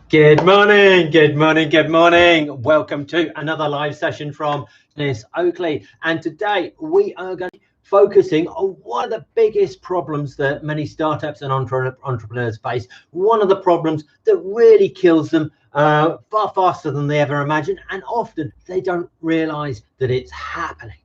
Good morning, good morning, good morning. Welcome to another live session from Denis Oakley. And today we are going to be focusing on one of the biggest problems that many startups and entrepreneurs face. One of the problems that really kills them far faster than they ever imagined. And often they don't realize that it's happening.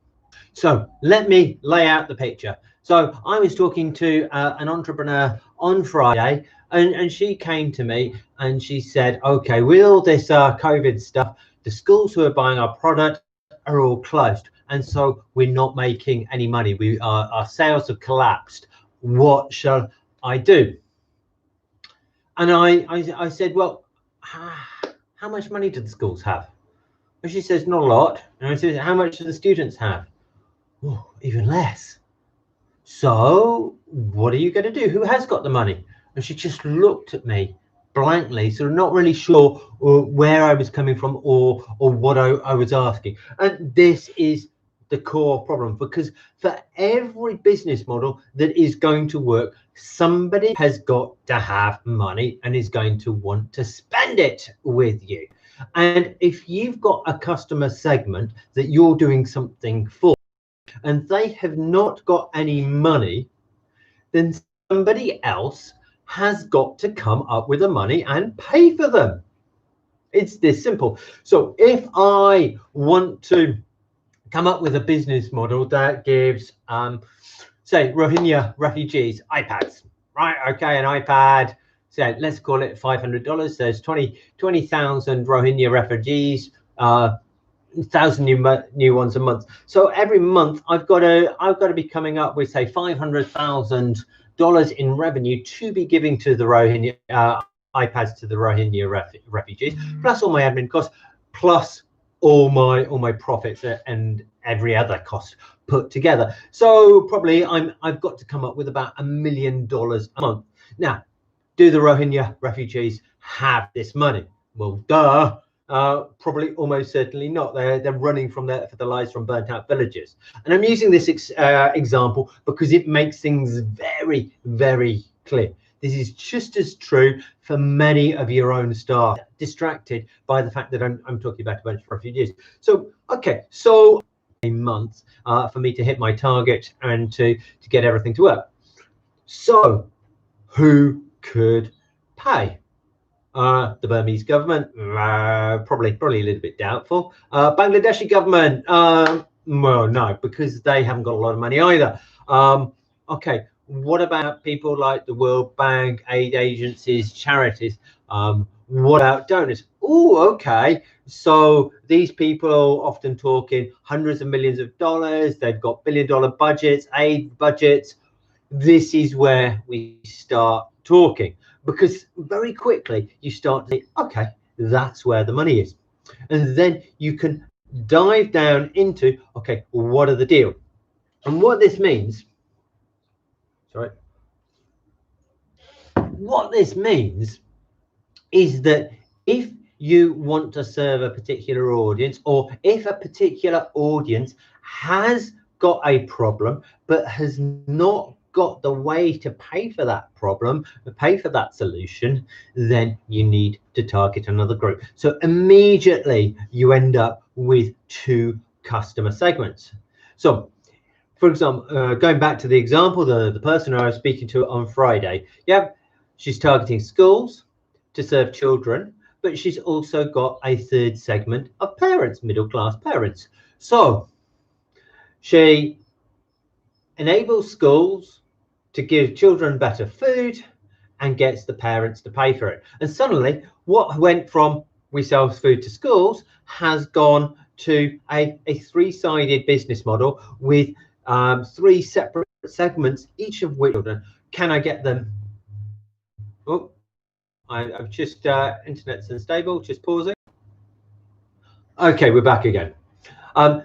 So let me lay out the picture. So I was talking to an entrepreneur on Friday, and she came to me and she said, okay, with all this COVID stuff, the schools who are buying our product are all closed. And so we're not making any money. Our sales have collapsed. What shall I do? And I said, well, how much money do the schools have? And she says, not a lot. And I said, how much do the students have? Oh, even less. So what are you going to do? Who has got the money? And she just looked at me blankly, sort of not really sure where I was coming from or what I was asking. And this is the core problem, because for every business model that is going to work, somebody has got to have money and is going to want to spend it with you. And if you've got a customer segment that you're doing something for, and they have not got any money, then somebody else has got to come up with the money and pay for them. It's this simple. So if I want to come up with a business model that gives, say, Rohingya refugees iPads, right? Okay, an iPad, so let's call it $500. There's 20,000 Rohingya refugees, 1,000 new ones a month. So every month I've got to be coming up with, say, $500,000 in revenue to be giving to the Rohingya iPads to the Rohingya refugees, plus all my admin costs, plus all my profits and every other cost put together. So probably I've got to come up with about $1 million a month. Now, do the Rohingya refugees have this money? Well, duh. Probably almost certainly not. They're running for their lives from burnt out villages. And I'm using this example because it makes things very, very clear. This is just as true for many of your own staff, distracted by the fact that I'm talking about a bunch of refugees. So, okay, so a month for me to hit my target and to get everything to work. So who could pay? The Burmese government, probably a little bit doubtful. Bangladeshi government, well, no, because they haven't got a lot of money either. Okay, what about people like the World Bank, aid agencies, charities? What about donors? Oh, okay. So these people are often talking hundreds of millions of dollars. They've got billion-dollar budgets, aid budgets. This is where we start talking, because very quickly you start to think, okay, that's where the money is. And then you can dive down into, okay, what are the deal? And what this means, what this means is that if you want to serve a particular audience, or if a particular audience has got a problem but has not got the way to pay for that problem, pay for that solution, then you need to target another group. So immediately you end up with two customer segments. So for example, going back to the example, the person I was speaking to on Friday, yeah, she's targeting schools to serve children, but she's also got a third segment of parents, middle-class parents. So she enables schools to give children better food and gets the parents to pay for it. And suddenly what went from we sell food to schools has gone to a three-sided business model with three separate segments, each of which children. Can I get them? Oh, I've just internet's unstable, just pausing. Okay, we're back again.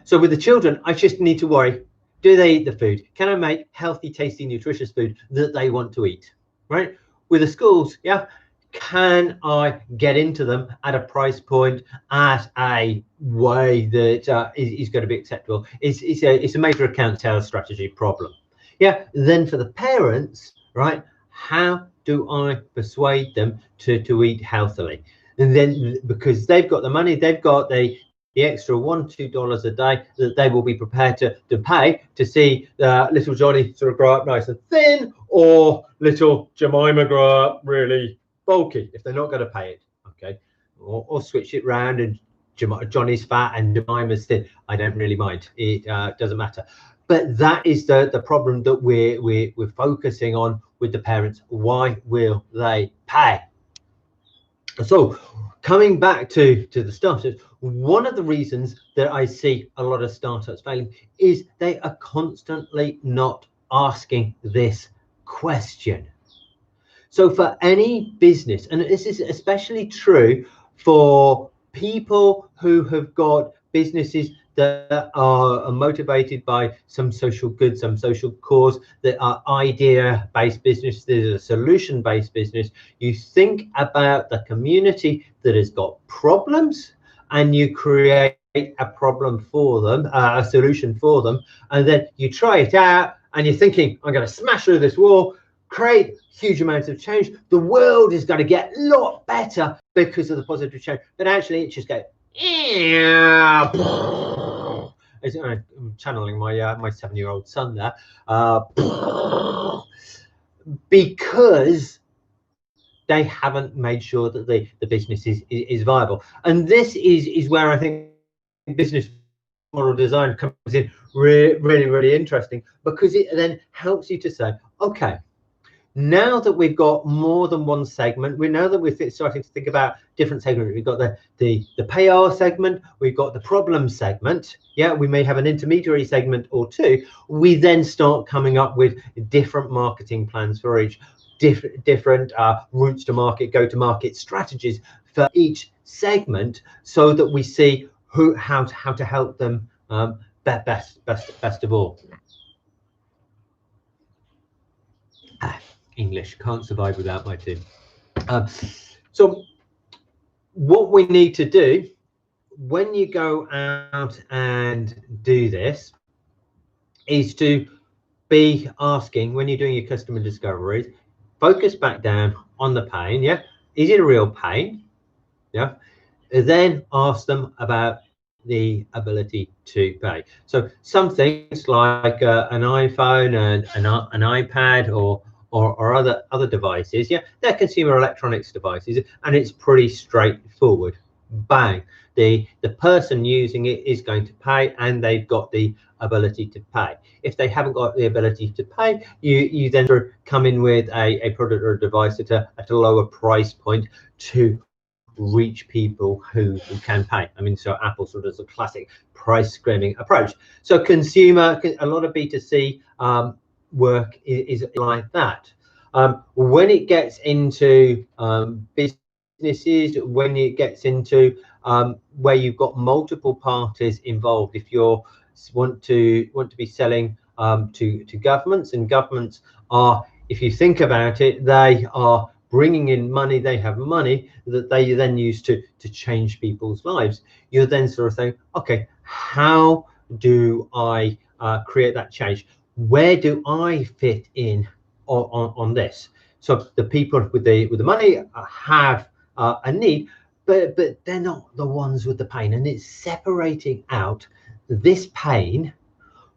So with the children, I just need to worry, do they eat the food? Can I make healthy, tasty, nutritious food that they want to eat, right? With the schools, yeah, can I get into them at a price point, at a way that is going to be acceptable? It's a major account sales strategy problem. Yeah, then for the parents, right, how do I persuade them to eat healthily? And then, because they've got the money, they've got the extra $1-2 a day that they will be prepared to pay to see little Johnny sort of grow up nice and thin, or little Jemima grow up really bulky, if they're not going to pay it. Okay, or switch it round and Johnny's fat and Jemima's thin. I don't really mind. It doesn't matter. But that is the problem that we're focusing on with the parents. Why will they pay? So coming back to the startups, one of the reasons that I see a lot of startups failing is they are constantly not asking this question. So for any business, and this is especially true for people who have got businesses that are motivated by some social good, some social cause, that are idea-based business, there's a solution-based business. You think about the community that has got problems, and you create a problem for them, a solution for them, and then you try it out, and you're thinking, I'm going to smash through this wall, create huge amounts of change. The world is going to get a lot better because of the positive change. But actually, it just goes. I'm channeling my 7-year-old son there, because they haven't made sure that the business is viable. And this is where I think business model design comes in really interesting, because it then helps you to say, okay, now that we've got more than one segment, we know that we're starting to think about different segments. We've got the payer segment, we've got the problem segment. Yeah, we may have an intermediary segment or two. We then start coming up with different marketing plans for each, different routes to market, go-to-market strategies for each segment, so that we see how to help them best of all. English, can't survive without my two. So what we need to do when you go out and do this is to be asking, when you're doing your customer discoveries, focus back down on the pain. Yeah, is it a real pain? Yeah, and then ask them about the ability to pay. So some things like an iPhone and an iPad or other devices, yeah, they're consumer electronics devices, and it's pretty straightforward. Bang, the person using it is going to pay, and they've got the ability to pay. If they haven't got the ability to pay, you then come in with a product or a device at a lower price point to reach people who can pay. I mean, so Apple sort of does a classic price screaming approach. So consumer, a lot of B2C work is like that. When it gets into businesses, when it gets into where you've got multiple parties involved, if you want to be selling to governments, and governments are, if you think about it, they are bringing in money, they have money that they then use to change people's lives. You're then sort of saying, okay, how do I create that change? Where do I fit in on this? So the people with the money have a need, but they're not the ones with the pain, and it's separating out this pain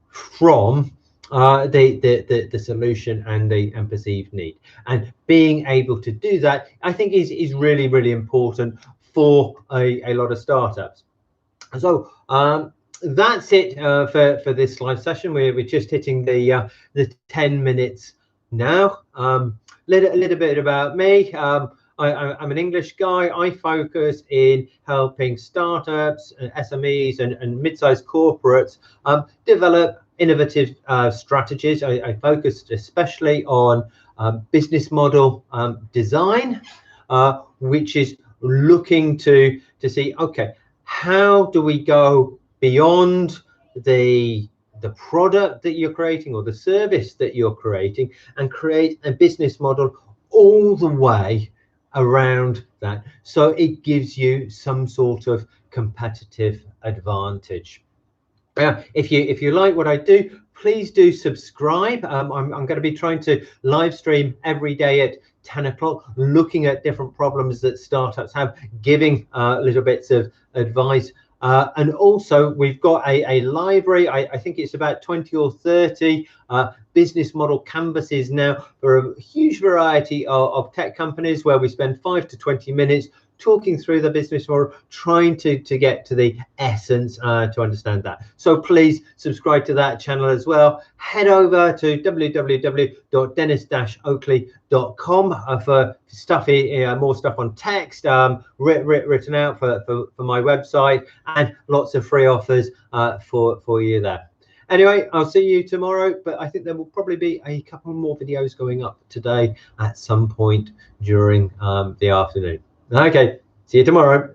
from the solution and the perceived need, and being able to do that, I think is really important for a lot of startups. So that's it for this live session. We're just hitting the 10 minutes now. Little bit about me. I'm an English guy. I focus in helping startups, SMEs, and mid-sized corporates develop innovative strategies. I focused especially on business model design, which is looking to see, okay, how do we go beyond the product that you're creating or the service that you're creating, and create a business model all the way around that, so it gives you some sort of competitive advantage. If you like what I do, please do subscribe. I'm going to be trying to live stream every day at 10 o'clock, looking at different problems that startups have, giving little bits of advice. And also we've got a library. I think it's about 20 or 30 business model canvases now for a huge variety of tech companies, where we spend 5 to 20 minutes talking through the business model, trying to get to the essence to understand that. So please subscribe to that channel as well. Head over to www.denis-oakley.com for stuff, more stuff on text written out for my website, and lots of free offers for you there. Anyway, I'll see you tomorrow, but I think there will probably be a couple more videos going up today at some point during the afternoon. Okay, see you tomorrow.